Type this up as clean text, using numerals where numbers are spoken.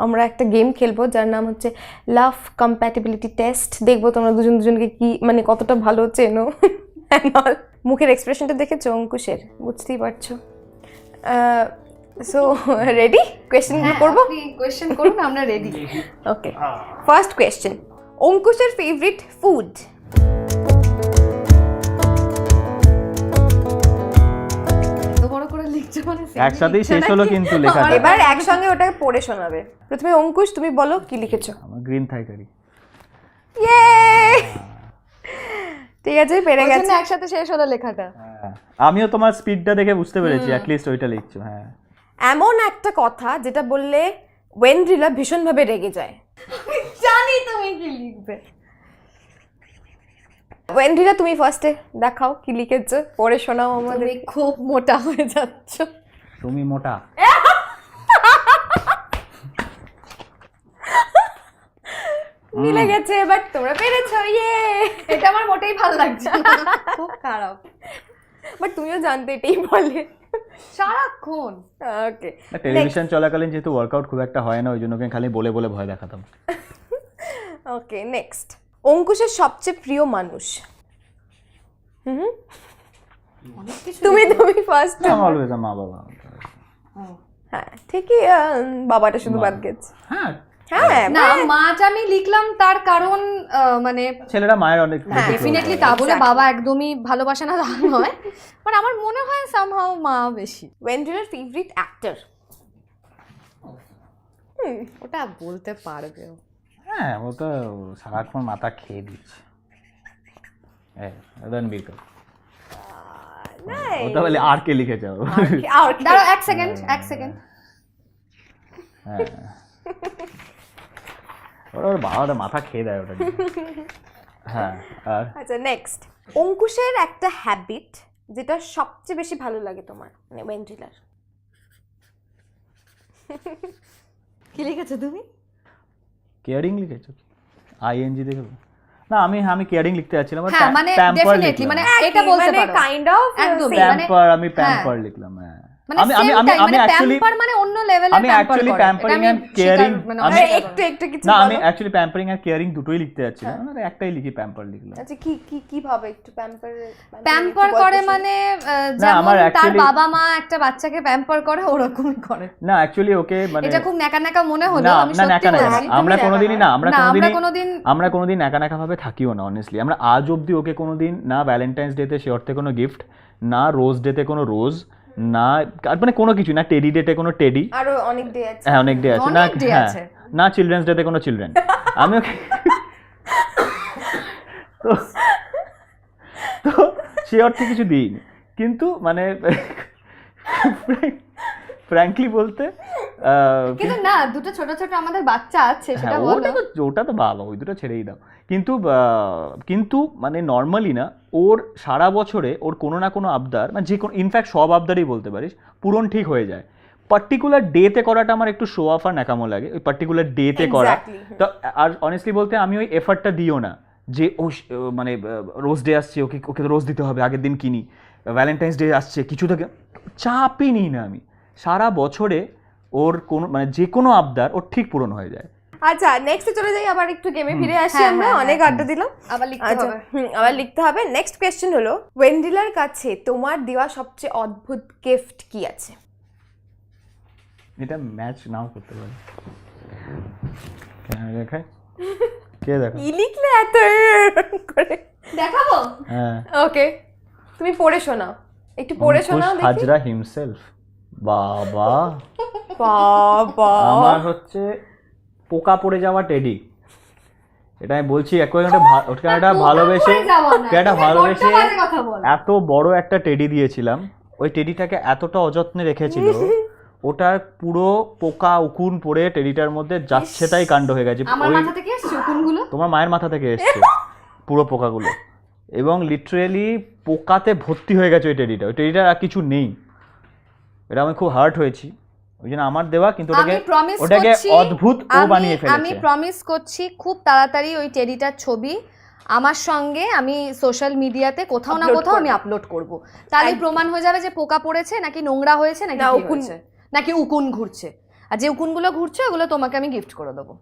আমরা একটা গেম খেলবো যার নাম হচ্ছে লাভ কম্প্যাটিবিলিটি টেস্ট। দেখবো তোমরা দুজন দুজনকে কি মানে কতটা ভালো চেনো। And all. মুখের এক্সপ্রেশনটা দেখেছো অঙ্কুশের, বুঝতেই পারছো। So ready? কোয়েশ্চেনগুলো করবো? কোয়েশ্চেন করুন, আমরা রেডি। ওকে, ফার্স্ট কোয়েশ্চেন, অঙ্কুশের ফেভারিট ফুড? একসাথেই শেষ হলো কিন্তু লেখাটা। এবার একসঙ্গে ওটাকে পড়ে শোনাবে। প্রথমে অঙ্কুশ, তুমি বলো কি লিখেছো। আমার গ্রিন থাই কারি। ইয়ে, ঠিক আছে, পেরে গেছে। একসাথে শেষ হলো লেখাটা। আমিও তোমার স্পিডটা দেখে বুঝতে পেরেছি, অ্যাট লিস্ট ওইটা লিখছো। হ্যাঁ, এমন একটা কথা যেটা বললে ওয়েন্ড্রিলা ভীষণভাবে রেগে যায়। জানি তুমি কি লিখবে। ওয়েন্ড্রিলা, তুমি ফার্স্টে দেখাও কি লিখেছো, পড়ে শোনাও আমাদের। তুমি খুব মোটা হয়ে যাচ্ছ। তুমি মোটা। মিলে গেছে, বাট তোমরা পেরেছো। ইয়ে, এটা আমার মোটেই ভালো লাগছে না, খুব খারাপ। বাট তুমিও জানতে এটাই বলে সারাক্ষণ। ওকে, টেলিভিশন চলাকালীন যেহেতু ওয়ার্কআউট খুব একটা হয় না, ওই জন্য খালি বলে বলে ভয় দেখাতাম। ওকে, নেক্সট, অঙ্কুশের সবচেয়ে প্রিয় মানুষ? তুমি ফার্স্ট। অলওয়েজ মা বাবা। হ্যাঁ ঠিকই, বাবাটা শুধু বাদ গেছে। হ্যাঁ হ্যাঁ, না, মাটা আমি লিখলাম তার কারণ মানে ছেলেরা মায়ের অনেক ডেফিনেটলি তা বলে বাবা একদমই ভালোবাসে না তা নয়, বাট আমার মনে হয় সামহাউ মা বেশি। ওয়েন্ড্রিলার ফেভারিট অ্যাক্টর? ওটা বলতে পারবে। হ্যাঁ, ও তো সারাক্ষণ মাথা খেয়ে দিচ্ছে। রণবীর কাপুর। ওটা বলে আর কে লিখেছে? দাঁড়াও, এক সেকেন্ড। হ্যাঁ, ওর বাবা মাথা খেয়ে দেয় ওটা। হ্যাঁ, আর আচ্ছা, নেক্সট, অঙ্কুশের একটা হ্যাবিট যেটা সবচেয়ে বেশি ভালো লাগে তোমার, মানে ওয়েন্ড্রিলার। কি লিখেছো তুমি? কেয়ারিং লিখেছো? আইএনজি দেখো না, আমি কেয়ারিং লিখতে যাচ্ছিলাম। হ্যাঁ, মানে ডেফিনেটলি, মানে এটা বলতে পারো কাইন্ড অফ একদমই, মানে প্যাম্পার। আমি প্যাম্পার লিখলাম। হ্যাঁ, আমি অ্যাকচুয়ালি প্যাম্পার মানে অন্য লেভেলে আমি অ্যাকচুয়ালি প্যাম্পারিং এন্ড কেয়ারিং, আমি একটু কিছু না, বলো। আমি অ্যাকচুয়ালি প্যাম্পারিং আর কেয়ারিং দুটোই লিখতে যাচ্ছিলাম, মানে একটাই লিখি, প্যাম্পার লিখলাম। আচ্ছা, কি ভাবে একটু প্যাম্পার করে? মানে যেমন তার বাবা মা একটা বাচ্চাকে প্যাম্পার করে ওরকমই করে। না, অ্যাকচুয়ালি ওকে মানে এটা খুব ন্যাকা ন্যাকা মনে হলো, আমি না, সত্যি বলছি। আমরা কোনোদিনই না, আমরা কোনোদিন একা একা ভাবে থাকিও না। অনেস্টলি আমরা আজ অবধি ওকে কোনোদিন না ভ্যালেন্টাইন্স ডেতে সে অর্থে কোনো গিফট, না রোজ ডেতে কোনো রোজ, না মানে কোনো কিছু না, টেডি ডেতে কোনো টেডি, আরো অনেক ডে আছে। হ্যাঁ অনেক ডে আছে, না হ্যাঁ, না চিলড্রেন্স ডেতে কোনো চিলড্রেন। আমি ওকে তো সে অর্থে কিছু দিইনি, কিন্তু মানে ফ্র্যাঙ্কলি বলতে কিন্তু না, দুটো ছোট ছোট আমাদের বাচ্চা আছে, সেটা বলো। ওটা তো ভালো, ওই দুটো ছেড়েই দাও। কিন্তু মানে নর্মালি না, ওর সারা বছরে ওর কোনো না কোনো আবদার, মানে যে কোনো, ইনফ্যাক্ট সব আবদারই বলতে পারিস পূরণ ঠিক হয়ে যায়। পার্টিকুলার ডেতে করাটা আমার একটু শো অফ আর ন্যাকামো লাগে, ওই পার্টিকুলার ডেতে করা। তো আর অনেস্টলি বলতে আমি ওই এফার্টটা দিও না যে ও মানে রোজ ডে আসছে, ওকে তো রোজ দিতে হবে, আগের দিন কিনি, ভ্যালেন্টাইন্স ডে আসছে, কিছু থেকে চাপই নিই না আমি। সারা বছরে ওর কোনো মানে যে কোনো আবদার ওর ঠিক পূরণ হয়ে যায়। আচ্ছা, নেক্সটে চলে যাই, আবার একটু গেমে ফিরে আসি। আমরা অনেক আড্ডা দিলাম, আবার লিখতে হবে। আবার লিখতে হবে। নেক্সট কোয়েশ্চেন হলো, ওয়েন্ড্রিলার কাছে তোমার দেওয়া সবচেয়ে অদ্ভুত গিফট কি আছে? এটা ম্যাচ নাও করতে পারে। দেখাই কে দেখা কি লিখলে এত করে? দেখাবো? হ্যাঁ, ওকে, তুমি পড়ে শোনাও, একটু পড়ে শোনাও দেখি। হাজরা হিমসেলফ। বাবা আমার হচ্ছে পোকা পড়ে যাওয়া টেডি। এটা আমি বলছি, একটা ভালোবেসে এত বড় একটা টেডি দিয়েছিলাম। ওই টেডিটাকে এতটা অযত্নে রেখেছিল, ওটার পুরো পোকা উকুন পড়ে টেডিটার মধ্যে যাচ্ছে তাই কাণ্ড হয়ে গেছে। আমার মাথা থেকে এসছে উকুনগুলো, তোমার মায়ের মাথা থেকে এসছে পুরো পোকাগুলো, এবং লিটারেলি পোকাতে ভর্তি হয়ে গেছে ওই টেডিটার আর কিছু নেই। এটা আমি খুব হার্ট হয়েছি, ওই জন্য আমার দেওয়া, কিন্তু ওটাকে অদ্ভুত ও বানিয়ে ফেলেছে। আমি প্রমিস করছি খুব তাড়াতাড়ি ওই টেডিটার ছবি আমার সঙ্গে আমি সোশ্যাল মিডিয়াতে কোথাও না কোথাও আমি আপলোড করব, তাহলে প্রমাণ হয়ে যাবে যে পোকা পড়েছে নাকি নোংরা হয়েছে নাকি উকুন ঘুরছে। আর যে উকুনগুলো ঘুরছে ওগুলো তোমাকে আমি গিফট করে দেবো।